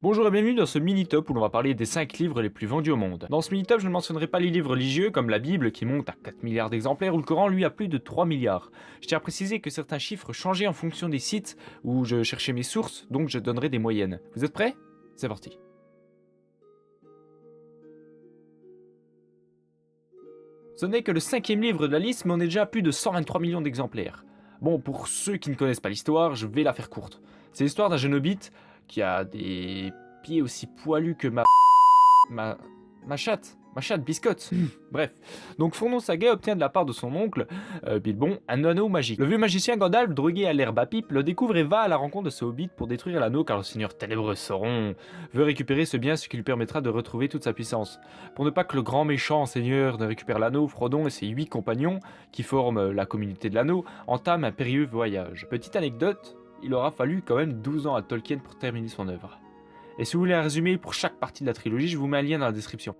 Bonjour et bienvenue dans ce mini-top où l'on va parler des 5 livres les plus vendus au monde. Dans ce mini-top, je ne mentionnerai pas les livres religieux comme la Bible qui monte à 4 milliards d'exemplaires ou le Coran lui à plus de 3 milliards. Je tiens à préciser que certains chiffres changeaient en fonction des sites où je cherchais mes sources, donc je donnerai des moyennes. Vous êtes prêts? C'est parti. Ce n'est que le 5e livre de la liste mais on est déjà à plus de 123 millions d'exemplaires. Bon, pour ceux qui ne connaissent pas l'histoire, je vais la faire courte. C'est l'histoire d'un jeune hobbit qui a des pieds aussi poilus que ma chatte biscotte. Bref, donc Frodon Saga obtient de la part de son oncle, Bilbon, un anneau magique. Le vieux magicien Gandalf, drogué à l'herbe à pipe, le découvre et va à la rencontre de ce hobbit pour détruire l'anneau car le seigneur ténébreux Sauron veut récupérer ce bien, ce qui lui permettra de retrouver toute sa puissance. Pour ne pas que le grand méchant seigneur ne récupère l'anneau, Frodon et ses 8 compagnons, qui forment la communauté de l'anneau, entament un périlleux voyage. Petite anecdote, il aura fallu quand même 12 ans à Tolkien pour terminer son œuvre. Et si vous voulez un résumé pour chaque partie de la trilogie, je vous mets un lien dans la description.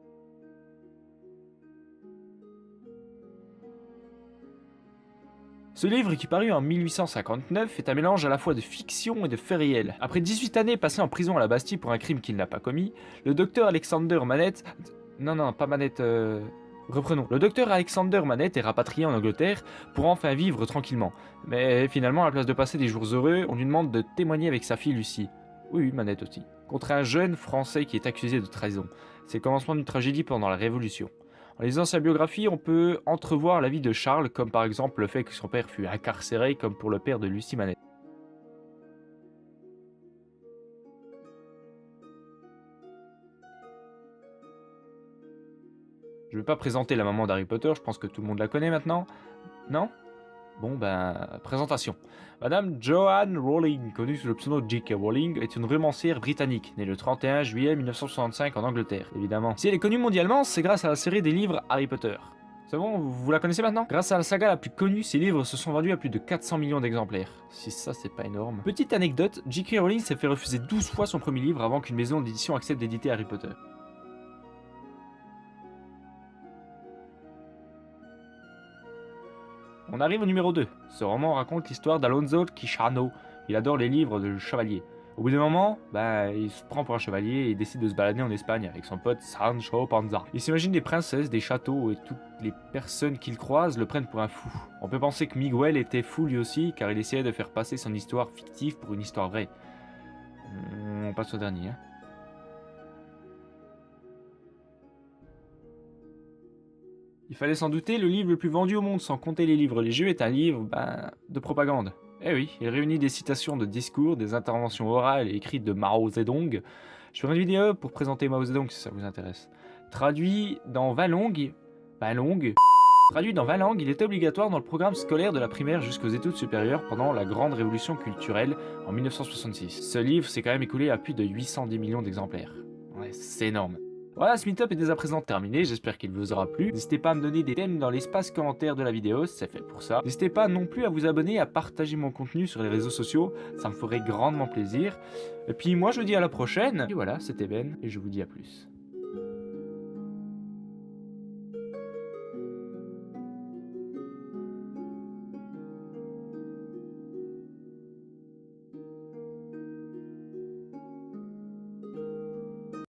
Ce livre, qui parut en 1859, est un mélange à la fois de fiction et de faits réels. Après 18 années passées en prison à la Bastille pour un crime qu'il n'a pas commis, le docteur Alexander Manette... Non, pas Manette... Reprenons. Le docteur Alexander Manette est rapatrié en Angleterre pour enfin vivre tranquillement. Mais finalement, à la place de passer des jours heureux, on lui demande de témoigner avec sa fille Lucie. Oui, Manette aussi. Contre un jeune Français qui est accusé de trahison. C'est le commencement d'une tragédie pendant la Révolution. En lisant sa biographie, on peut entrevoir la vie de Charles, comme par exemple le fait que son père fut incarcéré, comme pour le père de Lucie Manette. Je ne vais pas présenter la maman d'Harry Potter, je pense que tout le monde la connaît maintenant. Non? Bon présentation. Madame Joanne Rowling, connue sous le pseudo J.K. Rowling, est une romancière britannique, née le 31 juillet 1965 en Angleterre, évidemment. Si elle est connue mondialement, c'est grâce à la série des livres Harry Potter. C'est bon, vous la connaissez maintenant? Grâce à la saga la plus connue, ses livres se sont vendus à plus de 400 millions d'exemplaires. Si ça, c'est pas énorme. Petite anecdote, J.K. Rowling s'est fait refuser 12 fois son premier livre avant qu'une maison d'édition accepte d'éditer Harry Potter. On arrive au numéro 2. Ce roman raconte l'histoire d'Alonso Quixano. Il adore les livres de chevaliers. Au bout d'un moment, il se prend pour un chevalier et il décide de se balader en Espagne avec son pote Sancho Panza. Il s'imagine des princesses, des châteaux et toutes les personnes qu'il croise le prennent pour un fou. On peut penser que Miguel était fou lui aussi car il essayait de faire passer son histoire fictive pour une histoire vraie. On passe au dernier. Il fallait s'en douter, le livre le plus vendu au monde sans compter les livres religieux est un livre, de propagande. Eh oui, il réunit des citations de discours, des interventions orales et écrites de Mao Zedong. Je ferai une vidéo pour présenter Mao Zedong si ça vous intéresse. Traduit dans 20 langues, il était obligatoire dans le programme scolaire de la primaire jusqu'aux études supérieures pendant la grande révolution culturelle en 1966. Ce livre s'est quand même écoulé à plus de 810 millions d'exemplaires. Ouais, c'est énorme. Voilà, ce meet-up est dès à présent terminé, j'espère qu'il vous aura plu. N'hésitez pas à me donner des thèmes dans l'espace commentaire de la vidéo, c'est fait pour ça. N'hésitez pas non plus à vous abonner, à partager mon contenu sur les réseaux sociaux, ça me ferait grandement plaisir. Et puis moi je vous dis à la prochaine. Et voilà, c'était Ben, et je vous dis à plus.